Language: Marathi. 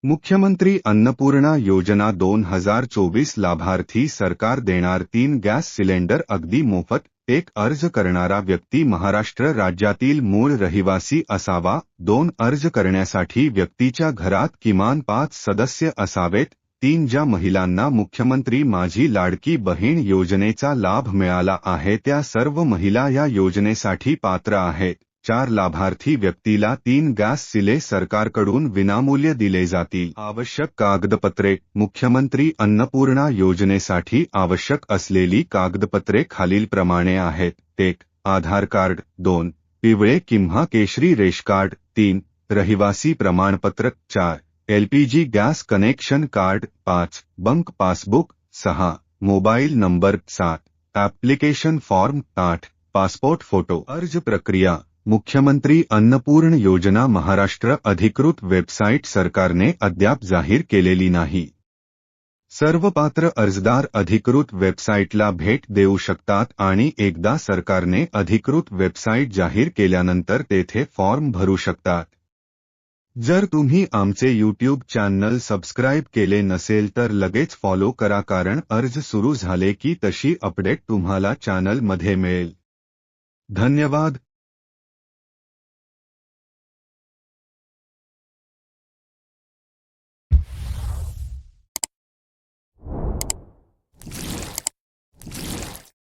मुख्यमंत्री अन्नपूर्णा योजना 2024 लाभार्थी सरकार देणार 3 गॅस सिलेंडर अगदी मोफत। एक अर्ज करणारा व्यक्ती महाराष्ट्र राज्यातील मूळ रहिवासी असावा। 2 अर्ज करण्यासाठी व्यक्तीच्या घरात किमान 5 सदस्य असावेत। 3 ज्या महिलांना मुख्यमंत्री माझी लाडकी बहीण योजनेचा लाभ मिळाला आहे त्या सर्व महिला या योजनेसाठी पात्र आहेत। 4 लाभार्थी व्यक्तीला 3 गॅस सिले सरकारकडून विनामूल्य दिले जातील। आवश्यक कागदपत्रे। मुख्यमंत्री अन्नपूर्णा योजनेसाठी आवश्यक असलेली कागदपत्रे खालीलप्रमाणे आहेत। 1. आधार कार्ड। 2. पिवळे किंवा केशरी रेशकार्ड। 3. रहिवासी प्रमाणपत्र। 4. LPG gas connection card. 5. Bank passbook. 6. Mobile number. 7. Application form. 8. Passport photo. अर्ज प्रक्रिया। मुख्यमंत्री अन्नपूर्ण योजना महाराष्ट्र अधिकृत वेबसाईट सरकारने अद्याप जाहीर केलेली नाही। सर्व पात्र अर्जदार अधिकृत वेबसाईटला भेट देऊ शकतात आणि एकदा सरकारने अधिकृत वेबसाईट जाहीर केल्यानंतर तेथे फॉर्म भरू शकतात। जर तुम्ही आमचे यूट्यूब चॅनल सबस्क्राईब केले नसेल तर लगेच फॉलो करा, कारण अर्ज सुरू झाले की तशी अपडेट तुम्हाला चॅनलमध्ये मिळेल। धन्यवाद।